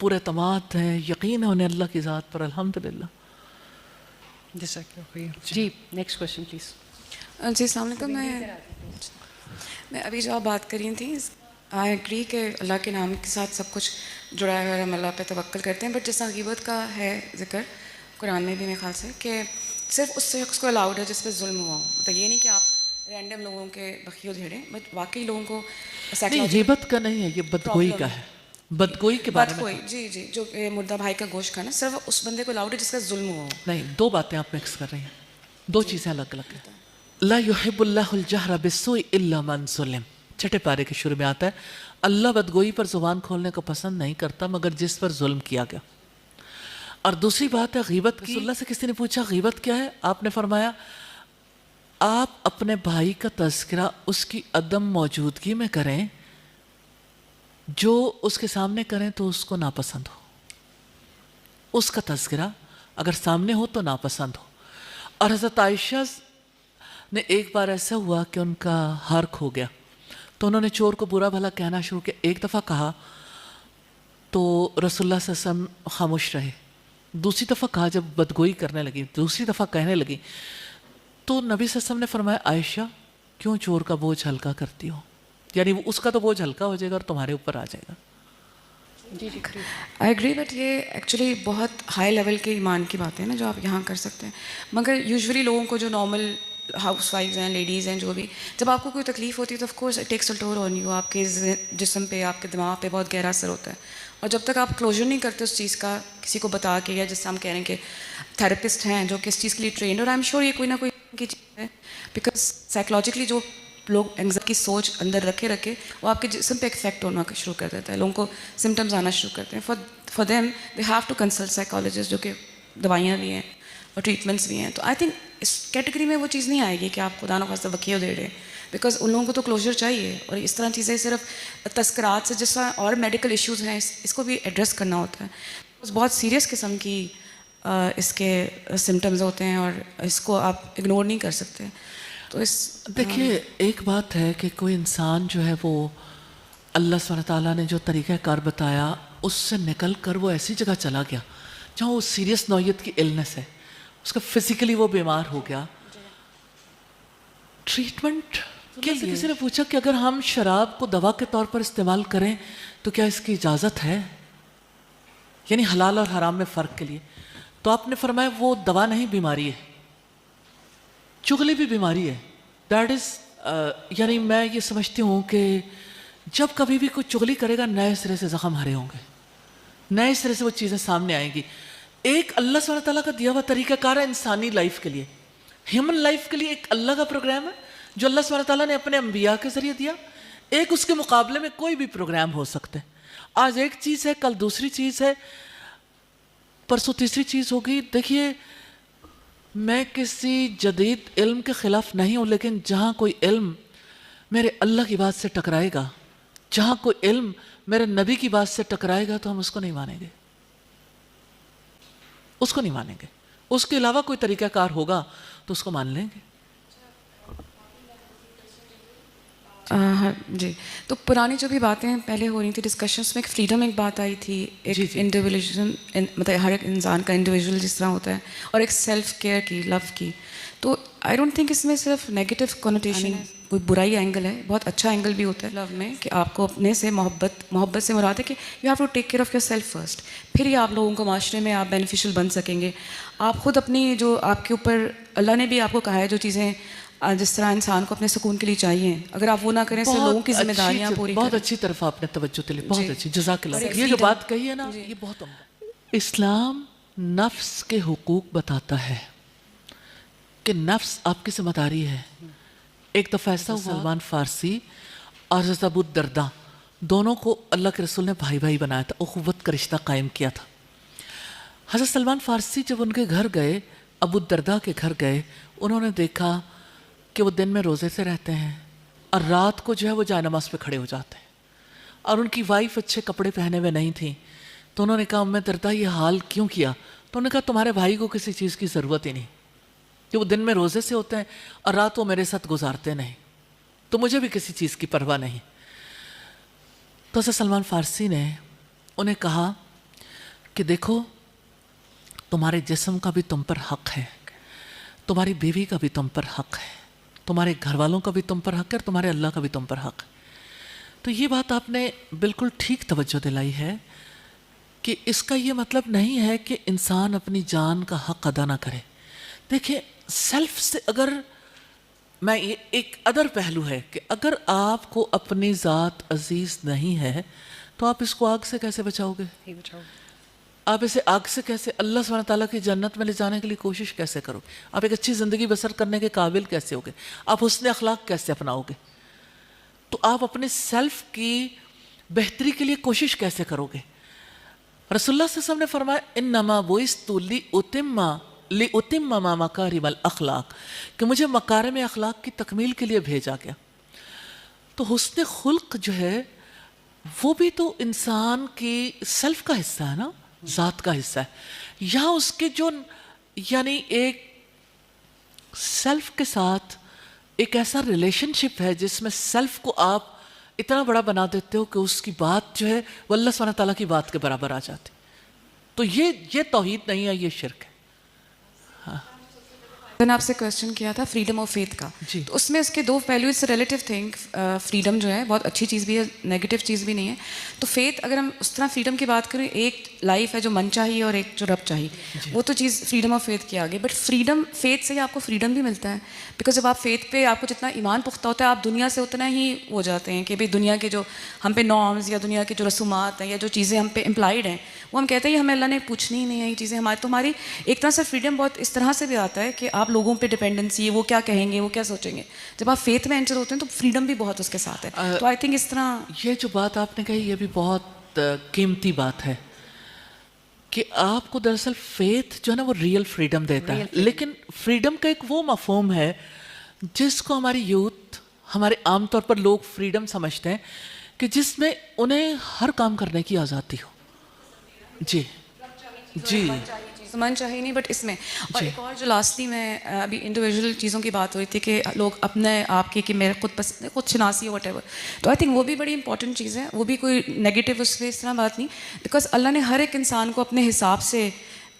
پورے اعتماد ہے, یقین ہے انہیں اللہ کی ذات پر. الحمدللہ. جی نیکسٹ کوشچن پلیز. جی السلام علیکم. میں ابھی جو آپ بات کر رہی تھیں, آئی ایگری کہ اللہ کے نام کے ساتھ سب کچھ جڑا ہے اور ہم اللہ پہ توکل کرتے ہیں, بٹ جیسا غیبت کا ہے ذکر قرآن میں بھی میرے خیال سے کہ صرف اس شخص کو الاؤڈ ہے جس پہ ظلم ہوا ہو. مطلب یہ نہیں کہ آپ رینڈم لوگوں کے بخیل جھیڑیں, بٹ واقعی لوگوں کو نہیں, غیبت کا نہیں ہے, یہ بدگوئی کا ہے. بدگوئی کے بارے میں جی جی, جو مردہ بھائی کا گوشت کھانا صرف اس بندے کو الاؤڈ ہے جس کا ظلم ہوا ہو. نہیں, دو باتیں آپ مکس کر رہی ہیں, دو چیزیں الگ الگ ہیں. لا يحب اللہ الجہر بالسوء الا من ظلم, چھٹے پارے کے شروع میں آتا ہے, اللہ بدگوئی پر زبان کھولنے کو پسند نہیں کرتا مگر جس پر ظلم کیا گیا. اور دوسری بات ہے غیبت کی. رسول اللہ سے کسی نے پوچھا غیبت کیا ہے, آپ نے فرمایا آپ اپنے بھائی کا تذکرہ اس کی عدم موجودگی میں کریں, جو اس کے سامنے کریں تو اس کو ناپسند ہو. اس کا تذکرہ اگر سامنے ہو تو ناپسند ہو. اور حضرت عائشہ نے ایک بار ایسا ہوا کہ ان کا ہار کھو گیا, تو انہوں نے چور کو برا بھلا کہنا شروع کیا. ایک دفعہ کہا تو رسول اللہ صلی اللہ علیہ وسلم خاموش رہے. دوسری دفعہ کہا, جب بدگوئی کرنے لگی, دوسری دفعہ کہنے لگی, تو نبی صلی اللہ علیہ وسلم نے فرمایا عائشہ کیوں چور کا بوجھ ہلکا کرتی ہو, یعنی اس کا تو بوجھ ہلکا ہو جائے گا اور تمہارے اوپر آ جائے گا. آئی ایگری, بٹ یہ ایکچولی بہت ہائی لیول کے ایمان کی باتیں ہیں نا جو آپ یہاں کر سکتے ہیں, مگر یوزولی لوگوں کو جو نارمل ہاؤس وائفز ہیں, لیڈیز ہیں, جو بھی, جب آپ کو کوئی تکلیف ہوتی ہے تو of course it takes a toll on you, آپ کے جسم پہ, آپ کے دماغ پہ بہت گہرا اثر ہوتا ہے. اور جب تک آپ کلوجر نہیں کرتے اس چیز کا کسی کو بتا کے, یا جس سے ہم کہہ رہے ہیں کہ تھراپسٹ ہیں جو کس چیز کے لیے ٹرینڈ, اور آئی ایم شیور یہ کوئی نہ کوئی کی چیز ہے, بیکاز سائیکلوجیکلی جو لوگ اینگزائٹی کی سوچ اندر رکھے وہ آپ کے جسم پہ افیکٹ ہونا شروع کر دیتا ہے, لوگوں کو سمٹمز آنا شروع کرتے ہیں. For them they have to consult psychologist, جو کہ دوائیاں بھی ہیں اور ٹریٹمنٹس بھی ہیں. تو آئی تھنک اس کیٹیگری میں وہ چیز نہیں آئے گی کہ آپ خدا نخواستہ وکیل دے رہے, بیکاز ان لوگوں کو تو کلوجر چاہیے. اور اس طرح چیزیں صرف تذکرات سے, جس طرح اور میڈیکل ایشوز ہیں اس کو بھی ایڈریس کرنا ہوتا ہے. بہت سیریس قسم کی اس کے سمٹمز ہوتے ہیں اور اس کو آپ اگنور نہیں کر سکتے. تو اس دیکھیے, ایک بات ہے کہ کوئی انسان جو ہے وہ اللہ سبحانہ تعالیٰ نے جو طریقہ کار بتایا اس سے نکل کر وہ ایسی جگہ چلا گیا جہاں وہ سیریس نوعیت کی النس ہے, اس کا فزیکلی وہ بیمار ہو گیا. ٹریٹمنٹ کے لیے کسی نے پوچھا کہ اگر ہم شراب کو دوا کے طور پر استعمال کریں تو کیا اس کی اجازت ہے, یعنی حلال اور حرام میں فرق کے لیے, تو آپ نے فرمایا وہ دوا نہیں, بیماری ہے. چغلی بھی بیماری ہے. دیٹ از یعنی میں یہ سمجھتی ہوں کہ جب کبھی بھی کوئی چغلی کرے گا نئے سرے سے زخم ہرے ہوں گے, نئے سرے سے وہ چیزیں سامنے آئیں گی. ایک اللہ سبحانہ تعالیٰ کا دیا ہوا طریقہ کار ہے انسانی لائف کے لیے, ہیومن لائف کے لیے ایک اللہ کا پروگرام ہے جو اللہ سبحانہ تعالیٰ نے اپنے انبیاء کے ذریعے دیا. ایک اس کے مقابلے میں کوئی بھی پروگرام ہو سکتا ہے. آج ایک چیز ہے, کل دوسری چیز ہے, پرسوں تیسری چیز ہوگی. دیکھیے, میں کسی جدید علم کے خلاف نہیں ہوں, لیکن جہاں کوئی علم میرے اللہ کی بات سے ٹکرائے گا, جہاں کوئی علم میرے نبی کی بات سے ٹکرائے گا تو ہم اس کو نہیں مانیں گے, اس کو نہیں مانیں گے. اس کے علاوہ کوئی طریقہ کار ہوگا تو اس کو مان لیں گے. جی, تو پرانی جو بھی باتیں پہلے ہو رہی تھی ڈسکشنس میں, ایک فریڈم ایک بات آئی تھی, ایک انڈیویجول, مطلب ہر ایک انسان کا انڈیویجول جس طرح ہوتا ہے, اور ایک سیلف کیئر کی, لو کی. تو آئی ڈونٹ تھنک اس میں صرف نیگیٹو کنوٹیشن ہے, کوئی برائی اینگل ہے, بہت اچھا اینگل بھی ہوتا ہے لو میں, کہ آپ کو اپنے سے محبت سے مراد ہے کہ you have to take care of yourself first, پھر ہی آپ لوگوں کو معاشرے میں آپ بینیفیشل بن سکیں گے. آپ خود اپنی جو آپ کے اوپر اللہ نے بھی آپ کو کہا ہے جو چیزیں جس طرح انسان کو اپنے سکون کے لیے چاہیے, اگر آپ وہ نہ کریں سے لوگوں کی ذمہ داریاں پوری بہت اچھی طرف آپ نے توجہ دلی, بہت اچھی, جزاک اللہ. یہ جو بات کہی ہے نا, یہ بہت عمدہ. اسلام نفس کے حقوق بتاتا ہے کہ نفس آپ کی ذمہ داری ہے. ایک دفعہ ایسا ہوا, سلمان فارسی اور حضرت ابو الدرداء دونوں کو اللہ کے رسول نے بھائی بھائی بنایا تھا, اخوت کا رشتہ قائم کیا تھا. حضرت سلمان فارسی جب ان کے گھر گئے, ابو الدرداء کے گھر گئے, انہوں نے دیکھا کہ وہ دن میں روزے سے رہتے ہیں اور رات کو جو ہے وہ جائے نماز پہ کھڑے ہو جاتے ہیں, اور ان کی وائف اچھے کپڑے پہنے ہوئے نہیں تھیں. تو انہوں نے کہا ام درداء یہ حال کیوں کیا؟ تو انہوں نے کہا تمہارے بھائی کو کسی چیز کی ضرورت ہی نہیں, کہ وہ دن میں روزے سے ہوتے ہیں اور رات وہ میرے ساتھ گزارتے نہیں, تو مجھے بھی کسی چیز کی پرواہ نہیں. تو حضرت سلمان فارسی نے انہیں کہا کہ دیکھو تمہارے جسم کا بھی تم پر حق ہے, تمہاری بیوی کا بھی تم پر حق ہے, تمہارے گھر والوں کا بھی تم پر حق ہے, اور تمہارے اللہ کا بھی تم پر حق ہے. تو یہ بات آپ نے بالکل ٹھیک توجہ دلائی ہے کہ اس کا یہ مطلب نہیں ہے کہ انسان اپنی جان کا حق ادا نہ کرے. دیکھیں سیلف سے اگر میں یہ ایک ادر پہلو ہے کہ اگر آپ کو اپنی ذات عزیز نہیں ہے تو آپ اس کو آگ سے کیسے بچاؤ گے؟ آپ اسے آگ سے کیسے, اللہ سبحانہ تعالیٰ کی جنت میں لے جانے کے لیے کوشش کیسے کرو گے؟ آپ ایک اچھی زندگی بسر کرنے کے قابل کیسے ہوگے؟ آپ حسن اخلاق کیسے اپناؤ گے؟ تو آپ اپنے سیلف کی بہتری کے لیے کوشش کیسے کرو گے؟ رسول اللہ صلی اللہ علیہ وسلم نے فرمایا انما بعثت لأتم مکارم الاخلاق, کہ مجھے مکارم اخلاق کی تکمیل کے لیے بھیجا گیا. تو حسن خلق جو ہے وہ بھی تو انسان کی سیلف کا حصہ ہے نا, ذات کا حصہ ہے. یہاں اس کے جو یعنی ایک سیلف کے ساتھ ایک ایسا ریلیشن شپ ہے جس میں سیلف کو آپ اتنا بڑا بنا دیتے ہو کہ اس کی بات جو ہے وہ اللہ سبحانہ تعالیٰ کی بات کے برابر آ جاتی. تو یہ توحید نہیں ہے, یہ شرک ہے. میں نے آپ سے کویسچن کیا تھا فریڈم آف فیتھ کا, جی. تو اس میں اس کے دو پہلو, اس ریلیٹیو تھنگ. فریڈم جو ہے بہت اچھی چیز بھی ہے, نیگیٹو چیز بھی نہیں ہے. تو فیتھ اگر ہم اس طرح فریڈم کی بات کریں, ایک لائف ہے جو من چاہیے اور ایک جو رب چاہیے, وہ تو چیز فریڈم آف فیتھ کی آگے. بٹ فریڈم فیتھ سے ہی آپ کو فریڈم بھی ملتا ہے, بیکاز جب آپ فیتھ پہ آپ کو جتنا ایمان پختہ ہوتا ہے آپ دنیا سے اتنا ہی ہو جاتے ہیں کہ بھئی دنیا کے جو ہم پہ نارمز یا دنیا کے جو رسومات ہیں یا جو چیزیں ہم پہ امپلائڈ ہیں وہ ہم کہتے ہیں ہمیں اللہ نے پوچھنی ہی نہیں ہے یہ چیزیں ہماری. تو ہماری ایک طرح سے فریڈم بہت اس طرح سے بھی آتا ہے کہ آپ لوگوں پہ ڈپینڈنسی ہے, وہ کیا کہیں گے, وہ کیا سوچیں گے. جب آپ فیتھ میں انٹر ہوتے ہیں تو فریڈم بھی بہت اس کے ساتھ ہے. تو آئی تھنک اس طرح یہ جو بات آپ نے کہی یہ بھی بہت قیمتی بات ہے کہ آپ کو دراصل فیتھ جو ہے نا وہ ریئل فریڈم دیتا ہے. لیکن فریڈم کا ایک وہ مفہوم ہے جس کو ہماری یوتھ, ہمارے عام طور پر لوگ فریڈم سمجھتے ہیں کہ جس میں انہیں ہر کام کرنے کی آزادی ہو. جی جی من چاہیے نہیں, بٹ اس میں اور ایک اور جو لاسٹلی میں ابھی انڈیویجول چیزوں کی بات ہو رہی تھی کہ لوگ اپنے آپ کی کہ میرے خود شناسی ہے وٹ ایور, تو آئی تھنک وہ بھی بڑی امپورٹنٹ چیز ہے. وہ بھی کوئی نیگیٹو اس اس طرح بات نہیں, بیکاز اللہ نے ہر ایک انسان کو اپنے حساب سے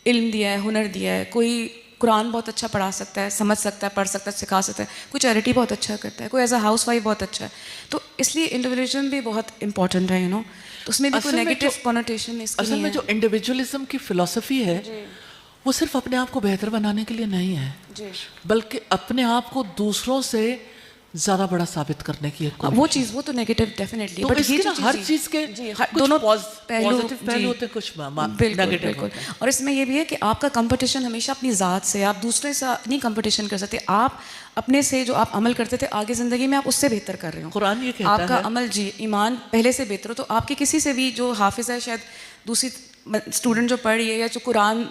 علم دیا ہے, ہنر دیا ہے. کوئی قرآن بہت اچھا پڑھا سکتا ہے, سمجھ سکتا ہے, پڑھ سکتا ہے, سکھا سکتا ہے. کوئی چیریٹی بہت اچھا کرتا ہے, کوئی ایز اے ہاؤس وائف بہت اچھا ہے. تو اس لیے انڈیویجولزم بھی بہت امپورٹنٹ ہے, تو اس میں بھی کوئی نیگیٹو کنوٹیشن اصل میں جو انڈیویجولزم کی فلسفی ہے وہ صرف اپنے آپ کو بہتر بنانے کے لیے نہیں ہے, بلکہ اپنے آپ کو دوسروں سے زیادہ بڑا ثابت کرنے کی ایک وہ چیز, وہ تو نیگیٹو ڈیفینیٹلی. بٹ اس کے ہر چیز کے دونوں پازیٹیو پہلو ہوتے ہیں, کچھ نیگیٹو ہوتے ہیں. اور اس میں یہ بھی ہے کہ آپ کا کمپٹیشن ہمیشہ اپنی ذات سے, آپ دوسرے سے نہیں کمپٹیشن کر سکتے. آپ اپنے سے جو آپ عمل کرتے تھے آگے زندگی میں آپ اس سے بہتر کر رہے ہو. قرآن یہ کہتا ہے آپ کا عمل ایمان پہلے سے بہتر ہو, تو آپ کے کسی سے بھی جو حافظ ہے, شاید دوسری اسٹوڈنٹ جو پڑھ رہی ہے یا جو قرآن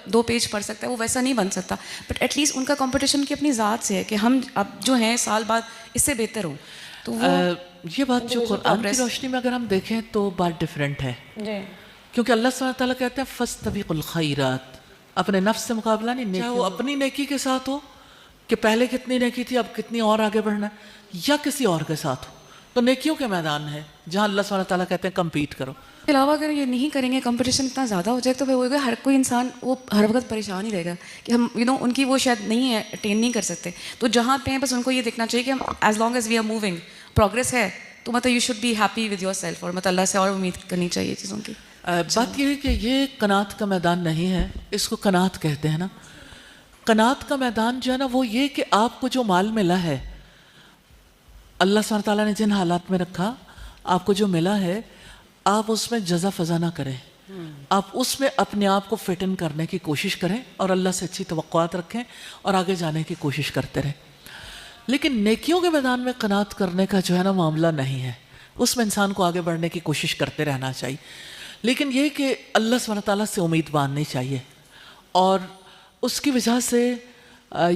دو پیج پڑھ سکتا ہے, وہ ویسا نہیں بن سکتا. بٹ ایٹ لیسٹ ان کا کمپٹیشن کی اپنی ذات سے ہے کہ ہم اب جو ہیں سال بعد اس سے بہتر ہوں. تو یہ بات جو قرآن کی روشنی میں اگر ہم دیکھیں تو بات ڈفرینٹ ہے, کیونکہ اللہ سبحانہ تعالیٰ کہتے ہیں فاستبقوا الخیرات, اپنے نفس سے مقابلہ نہیں, چاہے وہ اپنی نیکی کے ساتھ ہو کہ پہلے کتنی نیکی تھی اب کتنی اور آگے بڑھنا ہے, یا کسی اور کے ساتھ ہو. تو نیکیوں کے میدان ہے جہاں اللہ سبحانہ تعالیٰ کہتے ہیں کمپیٹ کرو. اس کے علاوہ اگر یہ نہیں کریں گے, کمپٹیشن اتنا زیادہ ہو جائے تو پھر ہوگا ہر کوئی انسان وہ ہر وقت پریشان ہی رہے گا کہ ہم ان کی وہ شاید نہیں ہے, اٹین نہیں کر سکتے. تو جہاں پہ ہیں بس ان کو یہ دیکھنا چاہیے کہ ہم as long as we are moving, progress ہے, تو مطلب you should be happy with yourself, اور مطلب اللہ سے اور امید کرنی چاہیے چیزوں کی. بات یہ ہے کہ یہ قناعت کا میدان نہیں ہے, اس کو قناعت کہتے ہیں نا. قناعت کا میدان جو ہے نا وہ یہ کہ آپ کو جو مال ملا ہے, اللہ سبحانہ تعالیٰ نے جن حالات میں رکھا, آپ کو جو ملا ہے آپ اس میں جزا فضا نہ کریں, آپ اس میں اپنے آپ کو فٹ ان کرنے کی کوشش کریں اور اللہ سے اچھی توقعات رکھیں اور آگے جانے کی کوشش کرتے رہیں. لیکن نیکیوں کے میدان میں قناعت کرنے کا جو ہے نا معاملہ نہیں ہے, اس میں انسان کو آگے بڑھنے کی کوشش کرتے رہنا چاہیے. لیکن یہ کہ اللہ سبحانہ تعالیٰ سے امید باندھنی چاہیے. اور اس کی وجہ سے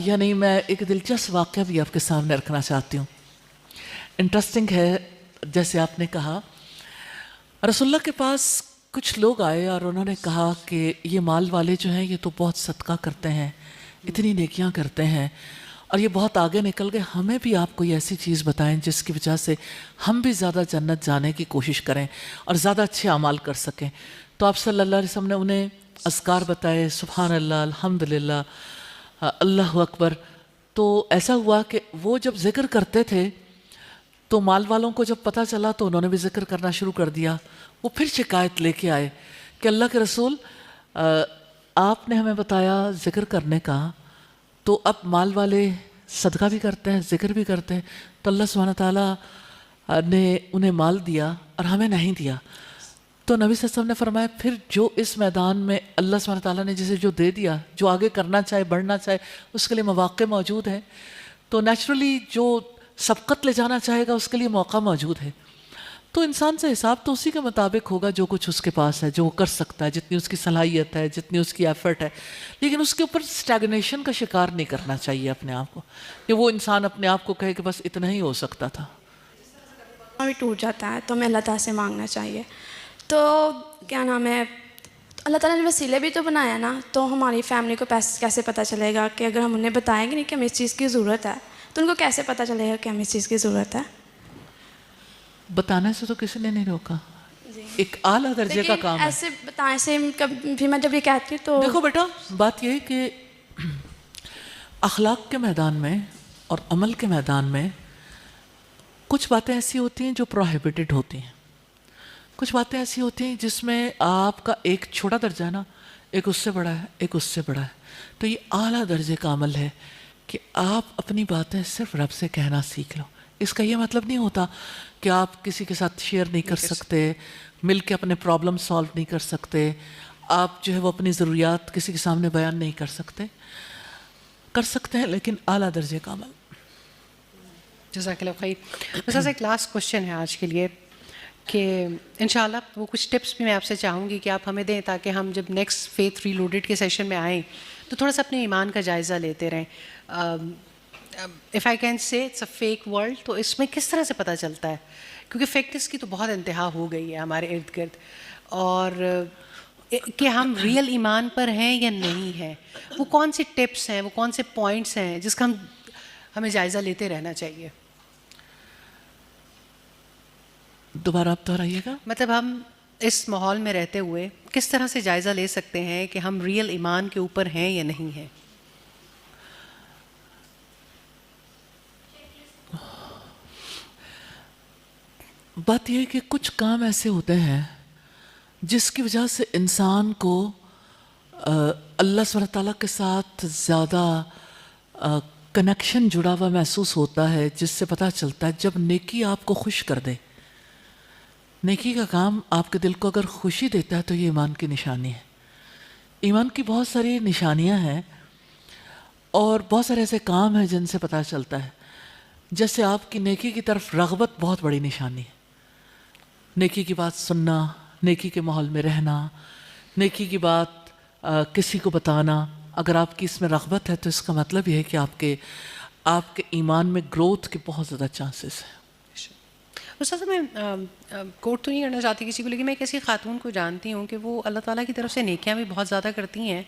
یعنی میں ایک دلچسپ واقعہ بھی آپ کے سامنے رکھنا چاہتی ہوں. انٹرسٹنگ ہے, جیسے آپ نے کہا رسول اللہ کے پاس کچھ لوگ آئے اور انہوں نے کہا کہ یہ مال والے جو ہیں یہ تو بہت صدقہ کرتے ہیں, اتنی نیکیاں کرتے ہیں اور یہ بہت آگے نکل گئے, ہمیں بھی آپ کوئی ایسی چیز بتائیں جس کی وجہ سے ہم بھی زیادہ جنت جانے کی کوشش کریں اور زیادہ اچھے اعمال کر سکیں. تو آپ صلی اللہ علیہ وسلم نے انہیں اذکار بتائے، سبحان اللہ، الحمدللہ، اللہ اکبر. تو ایسا ہوا کہ وہ جب ذکر کرتے تھے تو مال والوں کو جب پتہ چلا تو انہوں نے بھی ذکر کرنا شروع کر دیا. وہ پھر شکایت لے کے آئے کہ اللہ کے رسول آپ نے ہمیں بتایا ذکر کرنے کا، تو اب مال والے صدقہ بھی کرتے ہیں، ذکر بھی کرتے ہیں، تو اللہ سبحانہ تعالیٰ نے انہیں مال دیا اور ہمیں نہیں دیا. تو نبی صلی اللہ علیہ وسلم نے فرمایا پھر جو اس میدان میں اللہ سبحانہ تعالیٰ نے جسے جو دے دیا، جو آگے کرنا چاہے، بڑھنا چاہے، اس کے لیے مواقع موجود ہیں. تو نیچرلی جو سبقت لے جانا چاہے گا اس کے لیے موقع موجود ہے. تو انسان سے حساب تو اسی کے مطابق ہوگا جو کچھ اس کے پاس ہے، جو وہ کر سکتا ہے، جتنی اس کی صلاحیت ہے، جتنی اس کی ایفرٹ ہے. لیکن اس کے اوپر اسٹیگنیشن کا شکار نہیں کرنا چاہیے اپنے آپ کو، کہ وہ انسان اپنے آپ کو کہے کہ بس اتنا ہی ہو سکتا تھا. بھی ٹوٹ جاتا ہے تو ہمیں اللہ تعالیٰ سے مانگنا چاہیے. تو کیا نام ہے، اللہ تعالیٰ نے وسیلے بھی تو بنایا نا، تو ہماری فیملی کو کیسے پتہ چلے گا کہ اگر ہم انہیں بتائیں گے نہیں کہ ہمیں اس چیز کی ضرورت ہے تو ان کو کیسے پتہ چلے گا کہ ہمیں اس چیز کی ضرورت ہے؟ بتانے سے تو کسی نے نہیں روکا، ایک اعلیٰ درجے کا کام ہے. ایسے بتائیں سے کبھی میں جب یہ کہتی ہوں تو دیکھو بیٹا، بات یہ ہے کہ اخلاق کے میدان میں اور عمل کے میدان میں کچھ باتیں ایسی ہوتی ہیں جو پروہیبٹڈ ہوتی ہیں، کچھ باتیں ایسی ہوتی ہیں جس میں آپ کا ایک چھوٹا درجہ ہے نا، ایک اس سے بڑا ہے، ایک اس سے بڑا ہے. تو یہ اعلیٰ درجے کا عمل ہے کہ آپ اپنی باتیں صرف رب سے کہنا سیکھ لو. اس کا یہ مطلب نہیں ہوتا کہ آپ کسی کے ساتھ شیئر نہیں کر سکتے، مل کے اپنے پرابلم سالو نہیں کر سکتے، آپ جو ہے وہ اپنی ضروریات کسی کے سامنے بیان نہیں کر سکتے ہیں، لیکن اعلیٰ درجے کا عمل. جزاک اللہ خیر. بس ایک لاسٹ کوشچن ہے آج کے لیے کہ انشاءاللہ وہ کچھ ٹپس بھی میں آپ سے چاہوں گی کہ آپ ہمیں دیں تاکہ ہم جب نیکسٹ فیتھ ریلوڈڈ کے سیشن میں آئیں تو تھوڑا سا اپنے ایمان کا جائزہ لیتے رہیں. If I can say it's a fake world, تو اس میں کس طرح سے پتہ چلتا ہے؟ کیونکہ فیکنس کی تو بہت انتہا ہو گئی ہے ہمارے ارد گرد، اور کہ ہم ریئل ایمان پر ہیں یا نہیں ہیں. وہ کون سی ٹپس ہیں، وہ کون سے پوائنٹس ہیں جس کا ہمیں جائزہ لیتے رہنا چاہیے؟ دوبارہ آپ دہرائیے گا. مطلب ہم اس ماحول میں رہتے ہوئے کس طرح سے جائزہ لے سکتے ہیں کہ ہم ریئل ایمان کے اوپر ہیں یا نہیں ہیں؟ بات یہ ہے کہ کچھ کام ایسے ہوتے ہیں جس کی وجہ سے انسان کو اللہ سبحانہ تعالیٰ کے ساتھ زیادہ کنیکشن جڑا ہوا محسوس ہوتا ہے، جس سے پتہ چلتا ہے جب نیکی آپ کو خوش کر دے. نیکی کا کام آپ کے دل کو اگر خوشی دیتا ہے تو یہ ایمان کی نشانی ہے. ایمان کی بہت ساری نشانیاں ہیں اور بہت سارے ایسے کام ہیں جن سے پتہ چلتا ہے. جیسے آپ کی نیکی کی طرف رغبت بہت بڑی نشانی ہے. نیکی کی بات سننا، نیکی کے ماحول میں رہنا، نیکی کی بات کسی کو بتانا، اگر آپ کی اس میں رغبت ہے تو اس کا مطلب یہ ہے کہ آپ کے ایمان میں گروتھ کے بہت زیادہ چانسز ہیں. استاذ میں کوٹ تو نہیں کرنا چاہتی کسی کو، لیکن میں ایک ایسی خاتون کو جانتی ہوں کہ وہ اللہ تعالیٰ کی طرف سے نیکیاں بھی بہت زیادہ کرتی ہیں،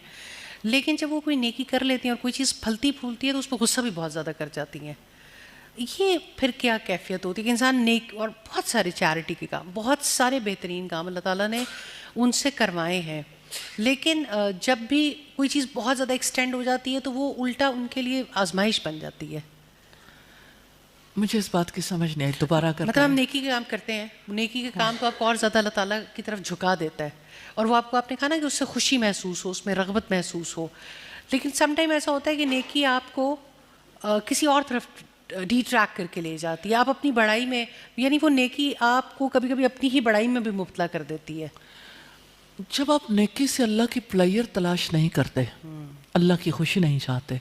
لیکن جب وہ کوئی نیکی کر لیتی ہیں اور کوئی چیز پھلتی پھولتی ہے تو اس پہ غصہ بھی بہت زیادہ کر جاتی ہیں. یہ پھر کیا کیفیت ہوتی ہے کہ انسان نیک اور بہت سارے چیریٹی کے کام، بہت سارے بہترین کام اللہ تعالیٰ نے ان سے کروائے ہیں، لیکن جب بھی کوئی چیز بہت زیادہ ایکسٹینڈ ہو جاتی ہے تو وہ الٹا ان کے لیے آزمائش بن جاتی ہے. مجھے اس بات کی سمجھ نہیں آئی، دوبارہ کریں. مطلب ہم نیکی کے کام کرتے ہیں، نیکی کے کام کو آپ کو اور زیادہ اللہ تعالیٰ کی طرف جھکا دیتا ہے، اور وہ آپ نے کہا نا کہ اس سے خوشی محسوس ہو، اس میں رغبت محسوس ہو، لیکن سم ٹائم ایسا ہوتا ہے کہ نیکی آپ کو کسی اور طرف ڈی ٹریک کر کے لے جاتی ہے. آپ اپنی بڑائی میں، یعنی وہ نیکی آپ کو کبھی کبھی اپنی ہی بڑائی میں بھی مبتلا کر دیتی ہے. جب آپ نیکی سے اللہ کی پلیئر تلاش نہیں کرتے، اللہ کی خوشی نہیں چاہتے،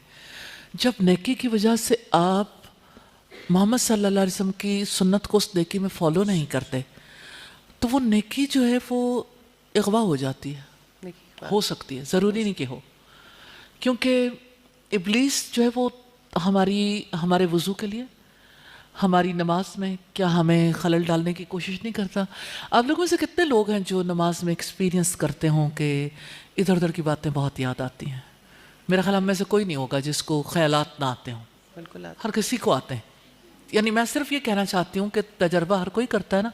جب نیکی کی وجہ سے آپ محمد صلی اللہ علیہ وسلم کی سنت کو اس نیکی میں فالو نہیں کرتے، تو وہ نیکی جو ہے وہ اغوا ہو جاتی ہے. ہو سکتی ہے، ضروری نہیں کہ ہو، کیونکہ ابلیس جو ہے وہ ہمارے وضو کے لیے، ہماری نماز میں کیا ہمیں خلل ڈالنے کی کوشش نہیں کرتا. آپ لوگوں سے کتنے لوگ ہیں جو نماز میں ایکسپیرینس کرتے ہوں کہ ادھر ادھر کی باتیں بہت یاد آتی ہیں؟ میرا خیال ہم میں سے کوئی نہیں ہوگا جس کو خیالات نہ آتے ہوں. بالکل ہر کسی کو آتے ہیں. یعنی میں صرف یہ کہنا چاہتی ہوں کہ تجربہ ہر کوئی کرتا ہے نا،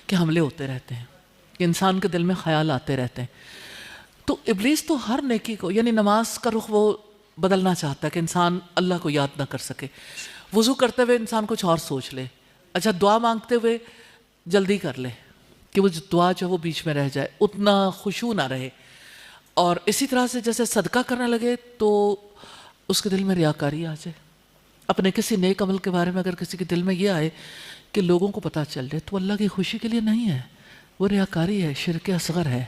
کہ حملے ہوتے رہتے ہیں. کہ انسان کے دل میں خیال آتے رہتے ہیں. تو ابلیس تو ہر نیکی کو, یعنی نماز کا رخ وہ بدلنا چاہتا ہے کہ انسان اللہ کو یاد نہ کر سکے. وضو کرتے ہوئے انسان کچھ اور سوچ لے, اچھا دعا مانگتے ہوئے جلدی کر لے کہ وہ دعا جو وہ بیچ میں رہ جائے, اتنا خشوع نہ رہے. اور اسی طرح سے جیسے صدقہ کرنے لگے تو اس کے دل میں ریاکاری آ جائے. اپنے کسی نیک عمل کے بارے میں اگر کسی کے دل میں یہ آئے کہ لوگوں کو پتہ چل جائے, تو اللہ کی خوشی کے لیے نہیں ہے, وہ ریاکاری ہے, شرک اصغر ہے.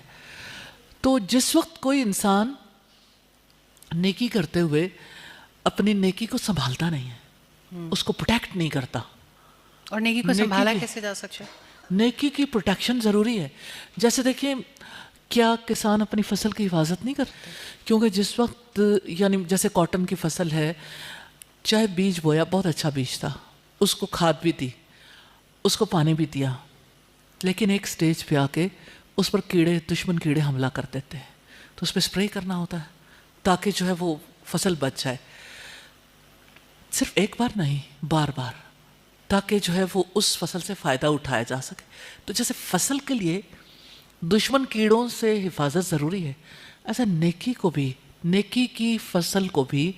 تو جس وقت کوئی انسان نیکی کرتے ہوئے اپنی نیکی کو سنبھالتا نہیں ہے, اس کو پروٹیکٹ نہیں کرتا. اور نیکی کو سنبھالا کیسے جا سکتا ہے؟ نیکی کی پروٹیکشن ضروری ہے. جیسے دیکھیں, کیا کسان اپنی فصل کی حفاظت نہیں کرتے؟ کیونکہ جس وقت, یعنی جیسے کاٹن کی فصل ہے, چاہے بیج بویا, بہت اچھا بیج تھا, اس کو کھاد بھی دی, اس کو پانی بھی دیا, لیکن ایک سٹیج پہ آ کے اس پر کیڑے, دشمن کیڑے حملہ کر دیتے ہیں, تو اس پہ اسپرے کرنا ہوتا ہے تاکہ جو ہے وہ فصل بچ جائے. صرف ایک بار نہیں, بار بار, تاکہ جو ہے وہ اس فصل سے فائدہ اٹھایا جا سکے. تو جیسے فصل کے لیے دشمن کیڑوں سے حفاظت ضروری ہے, ایسا نیکی کو بھی, نیکی کی فصل کو بھی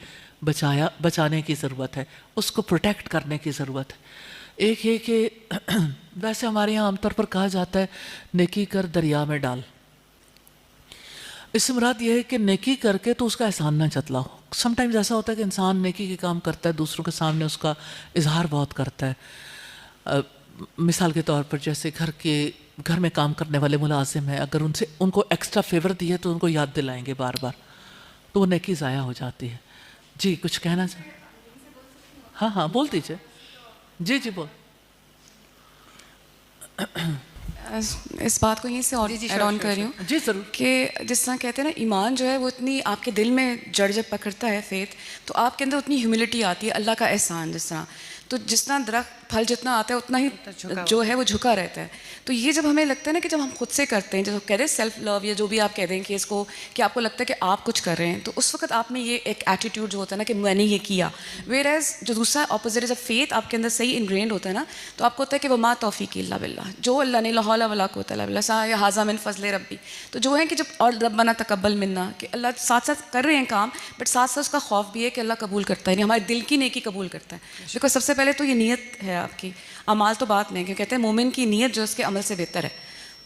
بچانے کی ضرورت ہے, اس کو پروٹیکٹ کرنے کی ضرورت ہے. ایک یہ کہ ویسے ہمارے یہاں عام طور پر کہا جاتا ہے نیکی کر دریا میں ڈال. اس سے مراد یہ ہے کہ نیکی کر کے تو اس کا احسان نہ جتلاؤ. سم ٹائمز ایسا ہوتا ہے کہ انسان نیکی کے کام کرتا ہے, دوسروں کے سامنے اس کا اظہار بہت کرتا ہے. مثال کے طور پر جیسے گھر میں کام کرنے والے ملازم ہیں, اگر ان کو ایکسٹرا فیور دیے تو ان کو یاد دلائیں گے بار بار, تو وہ نیکی ضائع ہو جاتی ہے. جی کچھ کہنا چاہیں؟ ہاں ہاں بول دیجیے. جی جی بول. اس بات کو یہیں سے ایڈ آن کر رہی ہوں. جی ضرور. کہ جس طرح کہتے ہیں نا, ایمان جو ہے وہ اتنی آپ کے دل میں جڑ جب پکڑتا ہے فیتھ, تو آپ کے اندر اتنی ہیوملٹی آتی ہے, اللہ کا احسان جس طرح, تو جس طرح درخت پھل جتنا آتا ہے اتنا ہی جو ہے وہ جھکا رہتا ہے. تو یہ جب ہمیں لگتا ہے نا کہ جب ہم خود سے کرتے ہیں, جب کہہ رہے ہیں سیلف لو یا جو بھی آپ کہہ رہے ہیں کہ اس کو, کہ آپ کو لگتا ہے کہ آپ کچھ کر رہے ہیں, تو اس وقت آپ میں یہ ایک ایٹیٹیوڈ جو ہوتا ہے نا کہ میں نے یہ کیا. ویئر ایز جو دوسرا اپوزٹ ہے, جب فیتھ آپ کے اندر صحیح انگرینڈ ہوتا ہے نا, تو آپ کو ہوتا ہے کہ وہ ما توفیق الا باللہ, جو اللہ نے لا حول ولا قوت الا باللہ یا ھذا من فضل ربی. تو جو ہے کہ جب اور ربنا تقبل منا, کہ اللہ ساتھ ساتھ کر رہے ہیں کام, بٹ ساتھ ساتھ اس کا خوف بھی ہے کہ اللہ قبول کرتا ہے, یعنی ہمارے دل کی نیکی قبول کرتا ہے. بیکاز سب سے پہلے تو یہ نیت ہے آپ کی, اعمال تو بات نہیں, کیوں کہتے ہیں مومن کی نیت جو اس کے عمل سے بہتر ہے.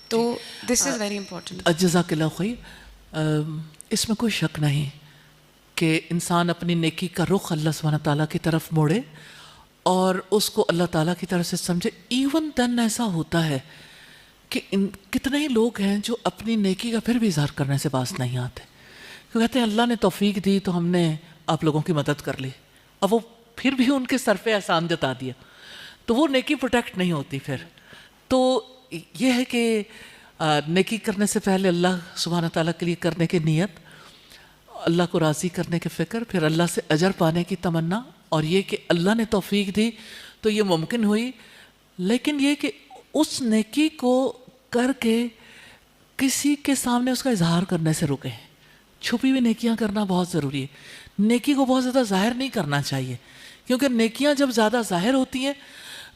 تو دس از ویری امپورٹنٹ. جزاک اللہ خیر. اس میں کوئی شک نہیں کہ انسان اپنی نیکی کا رخ اللہ سبحانہ تعالیٰ کی طرف موڑے اور اس کو اللہ تعالیٰ کی طرف سے سمجھے. ایون دین ایسا ہوتا ہے کہ کتنے ہی لوگ ہیں جو اپنی نیکی کا پھر بھی اظہار کرنے سے باز نہیں آتے, کیوں کہتے ہیں اللہ نے توفیق دی تو ہم نے آپ لوگوں کی مدد کر لی, اب وہ پھر بھی ان کے سر پہ احسان جتا دیا, تو وہ نیکی پروٹیکٹ نہیں ہوتی پھر. تو یہ ہے کہ نیکی کرنے سے پہلے اللہ سبحانہ تعالیٰ کے لیے کرنے کی نیت, اللہ کو راضی کرنے کی فکر, پھر اللہ سے اجر پانے کی تمنا, اور یہ کہ اللہ نے توفیق دی تو یہ ممکن ہوئی. لیکن یہ کہ اس نیکی کو کر کے کسی کے سامنے اس کا اظہار کرنے سے رکیں. چھپی ہوئی نیکیاں کرنا بہت ضروری ہے. نیکی کو بہت زیادہ ظاہر نہیں کرنا چاہیے, کیونکہ نیکیاں جب زیادہ ظاہر ہوتی ہیں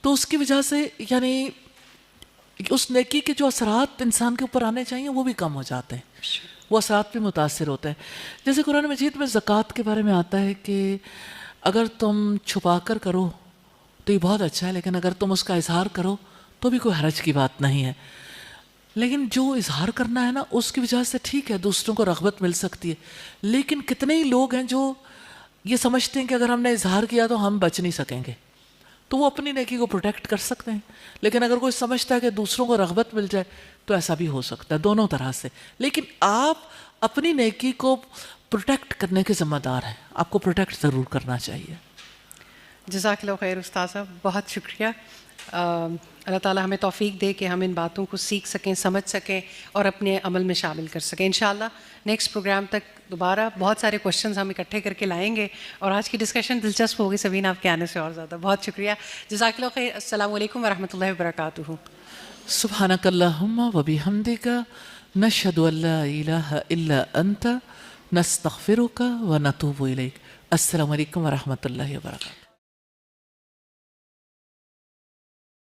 تو اس کی وجہ سے یعنی اس نیکی کے جو اثرات انسان کے اوپر آنے چاہیے وہ بھی کم ہو جاتے ہیں, وہ اثرات بھی متاثر ہوتے ہیں. جیسے قرآن مجید میں زکوٰۃ کے بارے میں آتا ہے کہ اگر تم چھپا کر کرو تو یہ بہت اچھا ہے, لیکن اگر تم اس کا اظہار کرو تو بھی کوئی حرج کی بات نہیں ہے. لیکن جو اظہار کرنا ہے نا, اس کی وجہ سے ٹھیک ہے دوسروں کو رغبت مل سکتی ہے, لیکن کتنے ہی لوگ ہیں جو یہ سمجھتے ہیں کہ اگر ہم نے اظہار کیا تو ہم بچ نہیں سکیں گے, تو وہ اپنی نیکی کو پروٹیکٹ کر سکتے ہیں. لیکن اگر کوئی سمجھتا ہے کہ دوسروں کو رغبت مل جائے تو ایسا بھی ہو سکتا ہے, دونوں طرح سے. لیکن آپ اپنی نیکی کو پروٹیکٹ کرنے کے ذمہ دار ہیں, آپ کو پروٹیکٹ ضرور کرنا چاہیے. جزاک اللہ خیر استاذہ, بہت شکریہ. اللہ تعالیٰ ہمیں توفیق دے کہ ہم ان باتوں کو سیکھ سکیں, سمجھ سکیں اور اپنے عمل میں شامل کر سکیں. انشاءاللہ نیکسٹ پروگرام تک دوبارہ بہت سارے کوشچنز ہم اکٹھے کر کے لائیں گے, اور آج کی ڈسکشن دلچسپ ہوگی سبین آپ کے آنے سے اور زیادہ. بہت شکریہ, جزاک اللہ خیر. السلام علیکم ورحمۃ اللہ وبرکاتہ. سبحانک اللہم و بحمدک, نشہد ان لا الہ الا انت, نستغفرک و نتوب الیک. السلام علیکم ورحمۃ اللہ وبرکاتہ.